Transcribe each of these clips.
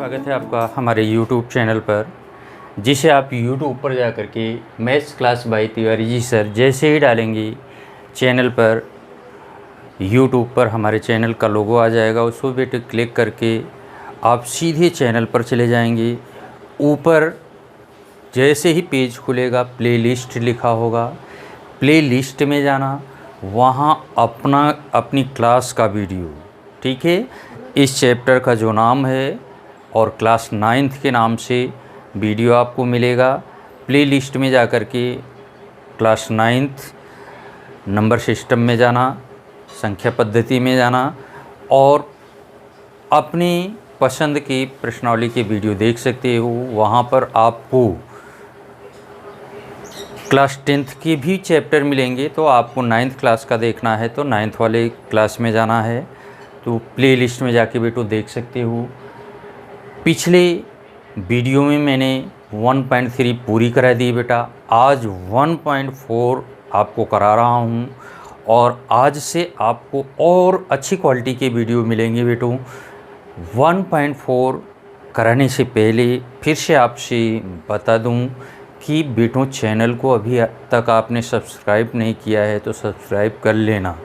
स्वागत है आपका हमारे YouTube चैनल पर, जिसे आप YouTube पर जा कर के maths class bye Tiwari ji sir जैसे ही डालेंगे चैनल पर, YouTube पर हमारे चैनल का लोगो आ जाएगा। उसको भी क्लिक करके आप सीधे चैनल पर चले जाएंगे। ऊपर जैसे ही पेज खुलेगा प्लेलिस्ट लिखा होगा, प्लेलिस्ट में जाना, वहाँ अपनी क्लास का वीडियो, ठीक है, इस चैप्टर का जो नाम है और क्लास 9th के नाम से वीडियो आपको मिलेगा। प्लेलिस्ट में जा कर के क्लास 9th नंबर सिस्टम में जाना, संख्या पद्धति में जाना और अपनी पसंद की प्रश्नावली के वीडियो देख सकते हो। वहाँ पर आपको क्लास 10th के भी चैप्टर मिलेंगे, तो आपको 9th क्लास का देखना है तो 9th वाले क्लास में जाना है, तो प्लेलिस्ट में जाके बेटो देख सकते हो। पिछले वीडियो में मैंने 1.3 पूरी करा दी बेटा, आज 1.4 आपको करा रहा हूँ और आज से आपको और अच्छी क्वालिटी के वीडियो मिलेंगे बेटो। 1.4 कराने से पहले फिर से आपसे बता दूँ कि बेटों चैनल को अभी तक आपने सब्सक्राइब नहीं किया है तो सब्सक्राइब कर लेना,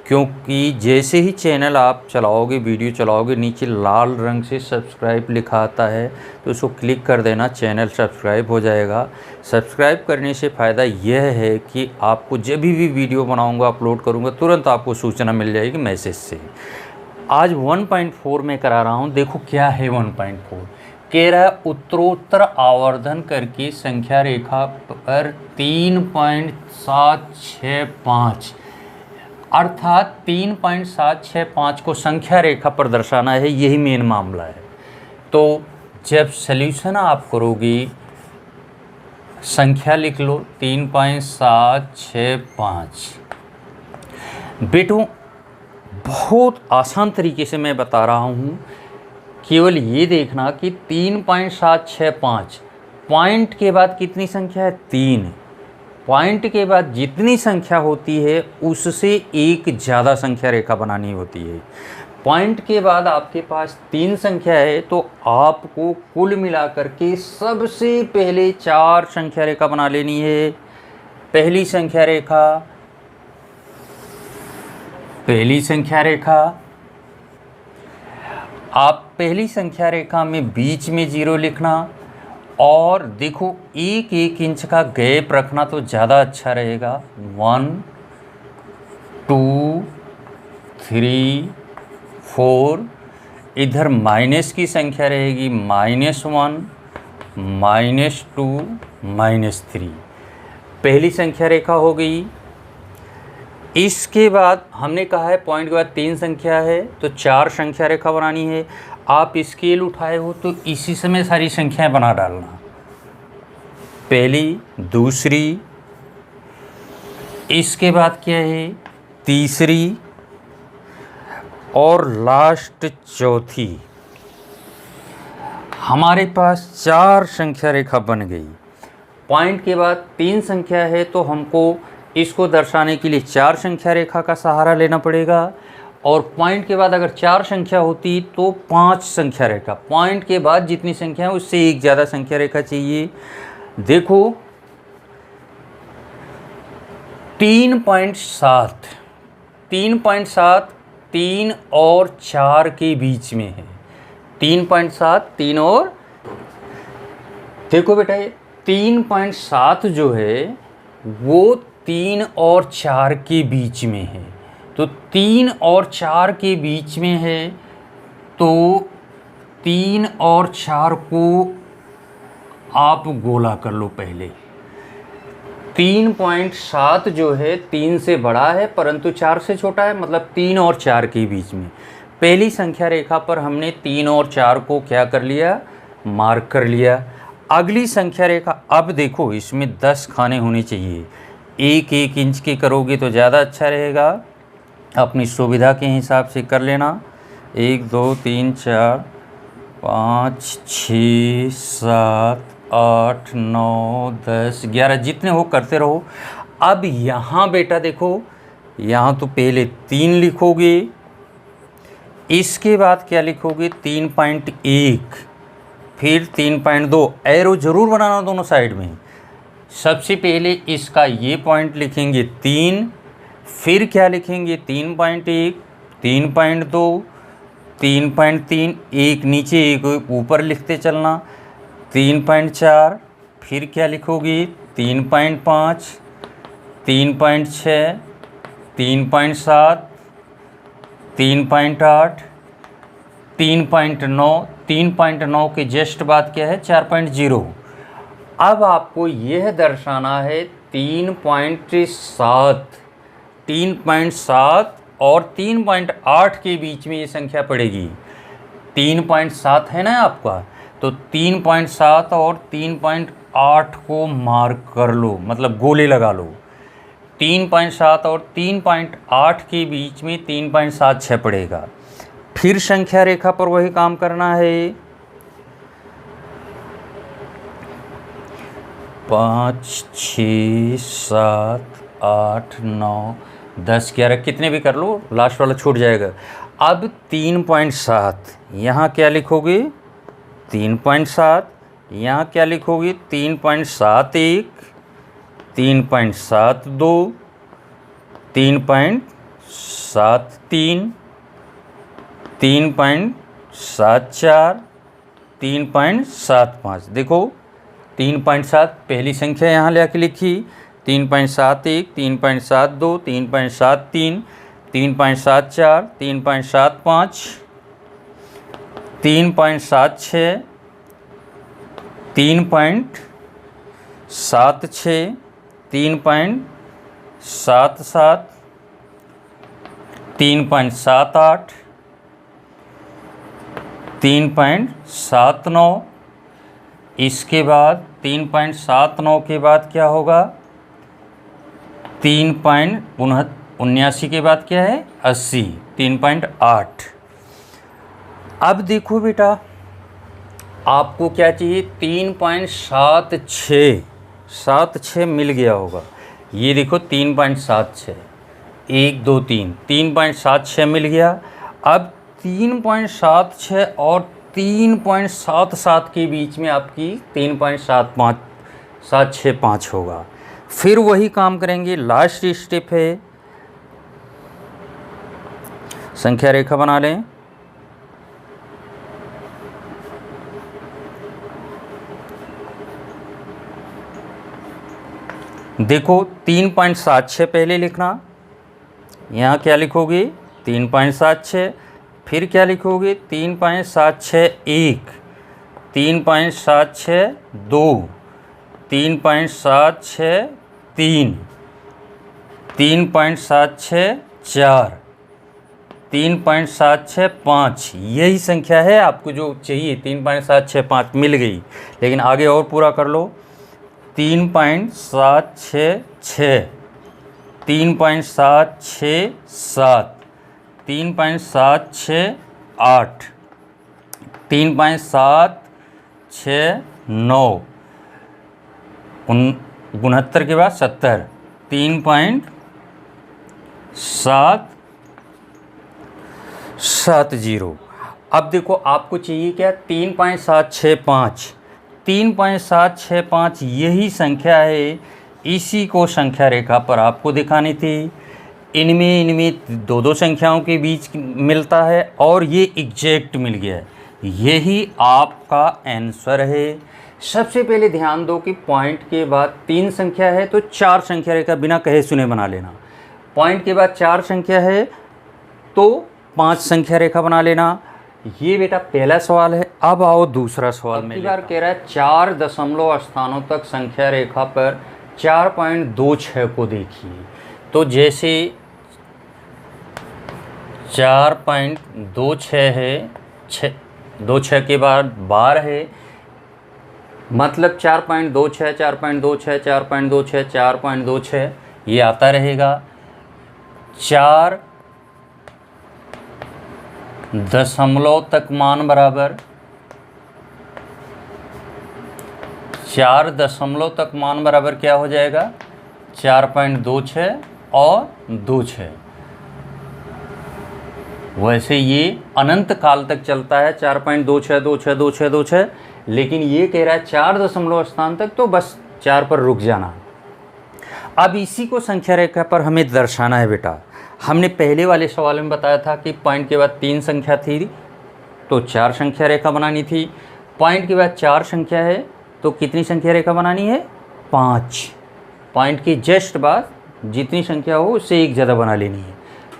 क्योंकि जैसे ही चैनल आप चलाओगे, वीडियो चलाओगे, नीचे लाल रंग से सब्सक्राइब लिखा आता है तो उसको क्लिक कर देना, चैनल सब्सक्राइब हो जाएगा। सब्सक्राइब करने से फ़ायदा यह है कि आपको जब भी वीडियो बनाऊंगा, अपलोड करूंगा, तुरंत आपको सूचना मिल जाएगी मैसेज से। आज 1.4 में करा रहा हूं। देखो क्या है 1.4, कह रहा है उत्तरोत्तर आवर्धन करके संख्या रेखा पर 3.765 अर्थात 3.765 को संख्या रेखा पर दर्शाना है, यही मेन मामला है। तो जब सल्यूशन आप करोगे, संख्या लिख लो 3.765। बेटों बहुत आसान तरीके से मैं बता रहा हूँ, केवल ये देखना कि 3.765 पॉइंट के बाद कितनी संख्या है, 3। पॉइंट के बाद जितनी संख्या होती है उससे एक ज़्यादा संख्या रेखा बनानी होती है। पॉइंट के बाद आपके पास 3 संख्या है तो आपको कुल मिलाकर के सबसे पहले 4 संख्या रेखा बना लेनी है। पहली संख्या रेखा आप पहली संख्या रेखा में बीच में 0 लिखना और देखो 1 इंच का गैप रखना तो ज़्यादा अच्छा रहेगा। 1 2 3 4, इधर माइनस की संख्या रहेगी -1 -2 -3। पहली संख्या रेखा हो गई। इसके बाद हमने कहा है पॉइंट के बाद 3 संख्या है तो 4 संख्या रेखा बनानी है। आप स्केल उठाए हो तो इसी समय सारी संख्याएं बना डालना, पहली, दूसरी, इसके बाद क्या है, तीसरी और लास्ट चौथी। हमारे पास 4 संख्या रेखा बन गई। पॉइंट के बाद 3 संख्या है तो हमको इसको दर्शाने के लिए 4 संख्या रेखा का सहारा लेना पड़ेगा और पॉइंट के बाद अगर 4 संख्या होती तो 5 संख्या रेखा। पॉइंट के बाद जितनी संख्या है उससे एक ज़्यादा संख्या रेखा चाहिए। देखो 3.7 3 और 4 के बीच में है। 3.7 3 और, देखो बेटा ये 3.7 जो है वो 3 और 4 के बीच में है, तो 3 और 4 के बीच में है तो 3 और 4 को आप गोला कर लो। पहले 3.7 जो है 3 से बड़ा है परंतु 4 से छोटा है, मतलब 3 और 4 के बीच में। पहली संख्या रेखा पर हमने 3 और 4 को क्या कर लिया, मार्क कर लिया। अगली संख्या रेखा, अब देखो इसमें 10 खाने होने चाहिए। 1 इंच के करोगे तो ज़्यादा अच्छा रहेगा, अपनी सुविधा के हिसाब से कर लेना। 1 2 3 4 5 6 7 8 9 10 11, जितने हो करते रहो। अब यहाँ बेटा देखो, यहाँ तो पहले 3 लिखोगे, इसके बाद क्या लिखोगे 3.1, फिर 3.2, एरो ज़रूर बनाना दोनों साइड में। सबसे पहले इसका ये पॉइंट लिखेंगे 3, फिर क्या लिखेंगे 3.1, 3.2, 3.3, एक नीचे एक ऊपर लिखते चलना, 3.4, फिर क्या लिखोगे 3.5, 3.6, 3.7, 3.8, 3.9, 3.9 के जस्ट बाद क्या है 4.0। अब आपको यह दर्शाना है 3.7, 3.7 और 3.8 के बीच में ये संख्या पड़ेगी। 3.7 है ना आपका, तो 3.7 और 3.8 को मार्क कर लो, मतलब गोले लगा लो। 3.7 और 3.8 के बीच में 3.76 पड़ेगा। फिर संख्या रेखा पर वही काम करना है। 5, 6, 7, 8, 9, 10, 11 कितने भी कर लो, लास्ट वाला छूट जाएगा। अब 3.7 यहाँ क्या लिखोगे 3.7, यहाँ क्या लिखोगे 3.71, 3.72, 3.73, 3.74, 3.75। देखो 3.7 पहली संख्या यहाँ ले आके लिखी, 3.71, 3.72, 3.73, 3.74, 3.75, 3.76, 3.76, 3.77, 3.78, 3.79। इसके बाद 3.79 के बाद क्या होगा 3.79 के बाद क्या है 80, 3.8। अब देखो बेटा आपको क्या चाहिए 3.76 मिल गया होगा। ये देखो 3.76, 1 2 3, 3.76 मिल गया। अब 3.76 और 3.77 के बीच में आपकी 3.765 होगा। फिर वही काम करेंगे, लास्ट स्टेप है, संख्या रेखा बना लें। देखो 3.76 पहले लिखना, यहाँ क्या लिखोगे 3.76, फिर क्या लिखोगे 3.761, 3.762, 3.763, 3.764, 3.765। यही संख्या है आपको जो चाहिए, 3.765 मिल गई। लेकिन आगे और पूरा कर लो, 3.766, 3.767, 3.768, 3.769, 69 के बाद 70, 3.770। अब देखो आपको चाहिए क्या 3.765, 3.765 यही संख्या है, इसी को संख्या रेखा पर आपको दिखानी थी। इनमें दो दो संख्याओं के बीच मिलता है और ये एग्जैक्ट मिल गया है, यही आपका आंसर है। सबसे पहले ध्यान दो कि पॉइंट के बाद 3 संख्या है तो 4 संख्या रेखा बिना कहे सुने बना लेना। पॉइंट के बाद 4 संख्या है तो 5 संख्या रेखा बना लेना। ये बेटा पहला सवाल है। अब आओ दूसरा सवाल में कह रहा है 4 दशमलव स्थानों तक संख्या रेखा पर 4.26 को देखिए। तो जैसे 4.26 है, 26 के बाद 12 है, मतलब 4.26, 4.26, 4.26, 4.26 ये आता रहेगा। 4 दशमलव तक मान बराबर 4 दशमलव तक मान बराबर क्या हो जाएगा 4.26 और 26। वैसे ये अनंत काल तक चलता है 4.26, 26, 26, 26। लेकिन ये कह रहा है 4 दशमलव स्थान तक, तो बस 4 पर रुक जाना। अब इसी को संख्या रेखा पर हमें दर्शाना है बेटा। हमने पहले वाले सवाल में बताया था कि पॉइंट के बाद 3 संख्या थी तो 4 संख्या रेखा बनानी थी। पॉइंट के बाद 4 संख्या है तो कितनी संख्या रेखा बनानी है? 5। पॉइंट के जस्ट बाद जितनी संख्या हो उससे एक ज़्यादा बना लेनी है।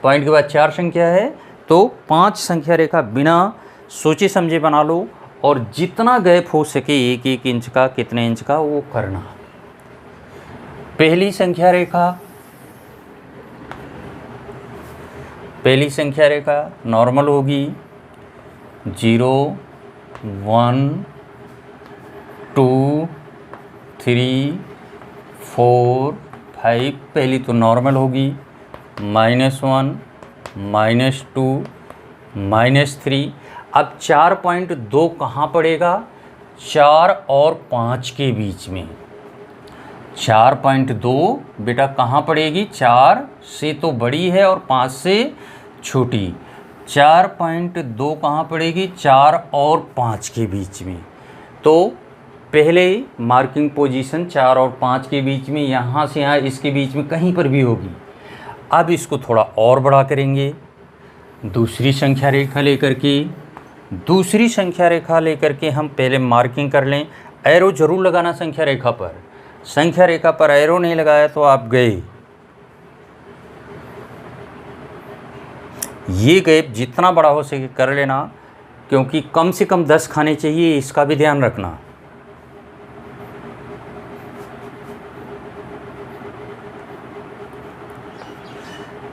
पॉइंट के बाद 4 संख्या है तो 5 संख्या रेखा बिना सोचे समझे बना लो, और जितना गैप हो सके 1-1 इंच का, कितने इंच का, वो करना। पहली संख्या रेखा नॉर्मल होगी 0 1 2 3 4 5। पहली तो नॉर्मल होगी, -1 -2 -3। अब 4.2 कहाँ पड़ेगा? 4 और 5 के बीच में। 4.2 बेटा कहाँ पड़ेगी? 4 से तो बड़ी है और 5 से छोटी। 4.2 कहाँ पड़ेगी? 4 और 5 के बीच में। तो पहले मार्किंग पोजीशन 4 और 5 के बीच में, यहाँ से यहाँ इसके बीच में कहीं पर भी होगी। अब इसको थोड़ा और बड़ा करेंगे। दूसरी संख्या रेखा लेकर के हम पहले मार्किंग कर लें। एरो जरूर लगाना संख्या रेखा पर। संख्या रेखा पर एरो नहीं लगाया तो आप गए। ये गैप जितना बड़ा हो सके कर लेना, क्योंकि कम से कम 10 खाने चाहिए, इसका भी ध्यान रखना।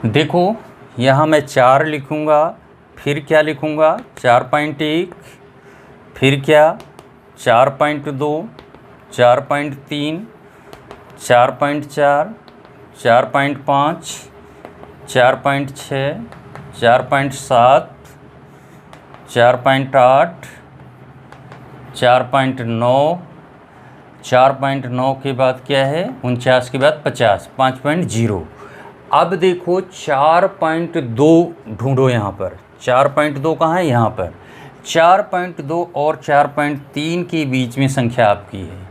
देखो यहाँ मैं 4 लिखूँगा, फिर क्या लिखूँगा? 4.1, फिर क्या? 4.2, 4.3, 4.4, 4.5, 4.6, 4.7, 4.8, 4.9, 4.9 के बाद क्या है? 49 के बाद 50, 5.0। अब देखो 4.2 ढूंढो यहाँ पर। 4.2 कहाँ है? यहाँ पर। 4.2 और 4.3 के बीच में संख्या आपकी है।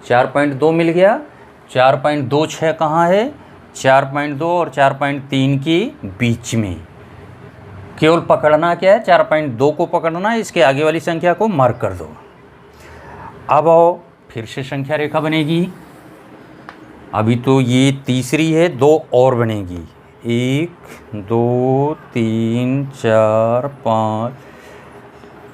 4.2 मिल गया। 4.26 कहाँ है? 4.2 और 4.3 के बीच में। केवल पकड़ना क्या है? 4.2 को पकड़ना है, इसके आगे वाली संख्या को मार्क कर दो। अब आओ, फिर से संख्या रेखा बनेगी। अभी तो ये तीसरी है, 2 और बनेगी। 1 2 3 4 5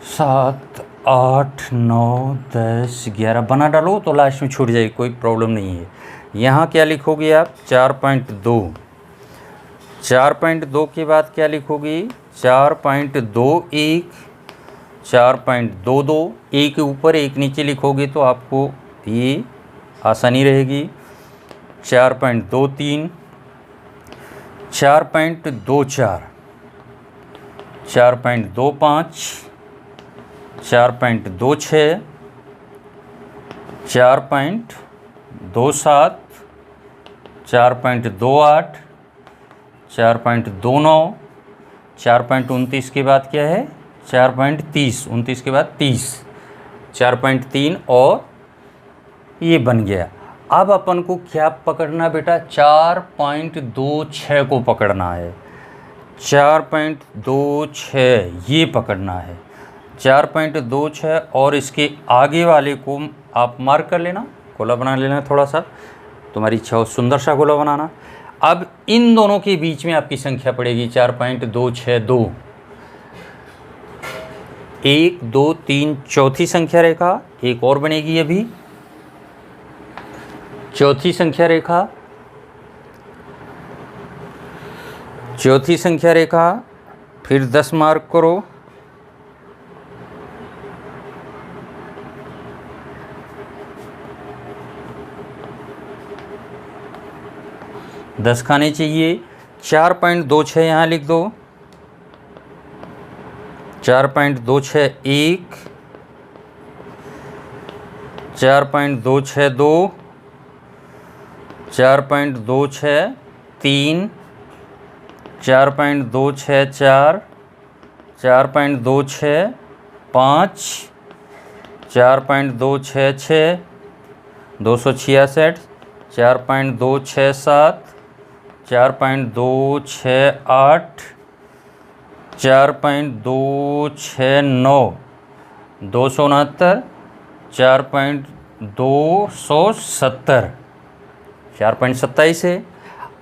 7 8 9 10 11 बना डालो तो लास्ट में छूट जाएगी, कोई प्रॉब्लम नहीं है। यहाँ क्या लिखोगे आप? 4.2। 4.2 के बाद क्या लिखोगे? 4.21, 4.22। एक ऊपर एक नीचे लिखोगे तो आपको ये आसानी रहेगी। 4.23, 4.24, 4.25, 4.26, 4.27, 4.28, 4.29, 4.29 के बाद क्या है? 4.30, 29 के बाद 30, 4.3 और ये बन गया। अब अपन को क्या पकड़ना बेटा? 4.26 को पकड़ना है। 4.26 ये पकड़ना है। 4.26 और इसके आगे वाले को आप मार्क कर लेना, गोला बना लेना थोड़ा सा, तुम्हारी इच्छा हो सुंदर सा गोला बनाना। अब इन दोनों के बीच में आपकी संख्या पड़ेगी 4.262। 1 2 3 चौथी संख्या रेखा एक और बनेगी अभी। चौथी संख्या रेखा फिर 10 मार्क करो। दस खाने चाहिए। 4.26 यहाँ लिख दो। 4.26 1, 4.262, 4.263, 4.264, 4.265, 4.266 266, 4.267, 4.268, 4.269 269, 4.270, 4.27 है।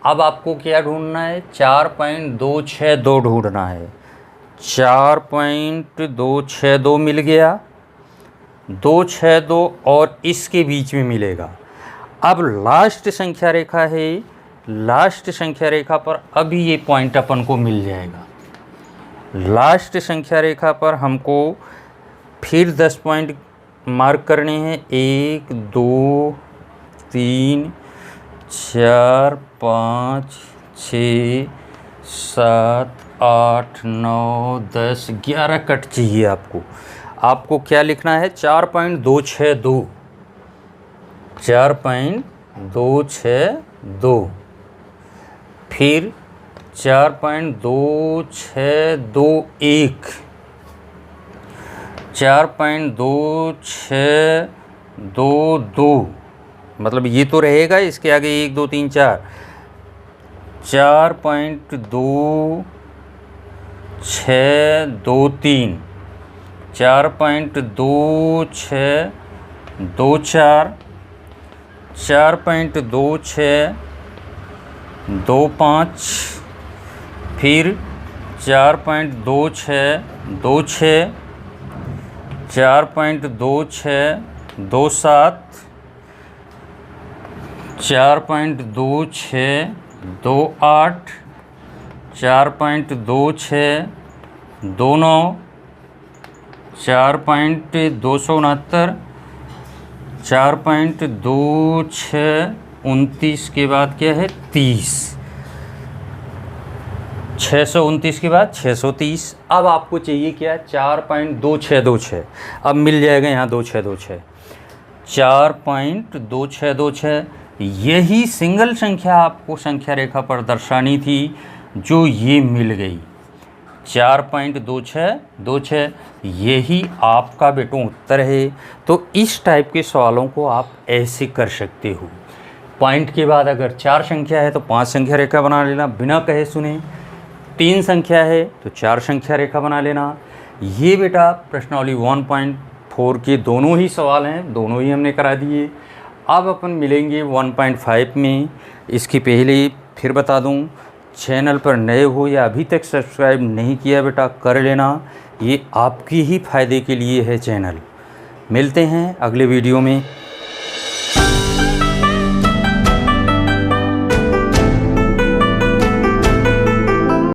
अब आपको क्या ढूंढना है? 4.262 ढूंढना है। 4.262 मिल गया, 262 और इसके बीच में मिलेगा। अब लास्ट संख्या रेखा है, लास्ट संख्या रेखा पर अभी ये पॉइंट अपन को मिल जाएगा। लास्ट संख्या रेखा पर हमको फिर 10 पॉइंट मार्क करने हैं। 1 2 3 4 5 6 7 8 9 10 11 कट चाहिए आपको। आपको क्या लिखना है? 4.262, 4.262, फिर 4.2621, 4.2622, मतलब ये तो रहेगा, इसके आगे 1 2 3 4, 4.2623, 4.2624, 4.2625, फिर 4.2626, 4.2627, 4.2628, 4.2629, 4.269, 4.2629 के बाद क्या है? 30, 629 के बाद 630। अब आपको चाहिए क्या? 4.2626। अब मिल जाएगा यहाँ 2626, 4.2626। यही सिंगल संख्या आपको संख्या रेखा पर दर्शानी थी, जो ये मिल गई 4.2626। यही आपका बेटों उत्तर है। तो इस टाइप के सवालों को आप ऐसे कर सकते हो। पॉइंट के बाद अगर 4 संख्या है तो 5 संख्या रेखा बना लेना बिना कहे सुने। 3 संख्या है तो 4 संख्या रेखा बना लेना। ये बेटा प्रश्नावली 1.4 के दोनों ही सवाल हैं, दोनों ही हमने करा दिए। अब अपन मिलेंगे 1.5 में। इसके पहले फिर बता दूं, चैनल पर नए हो या अभी तक सब्सक्राइब नहीं किया बेटा, कर लेना। ये आपकी ही फ़ायदे के लिए है चैनल। मिलते हैं अगले वीडियो में।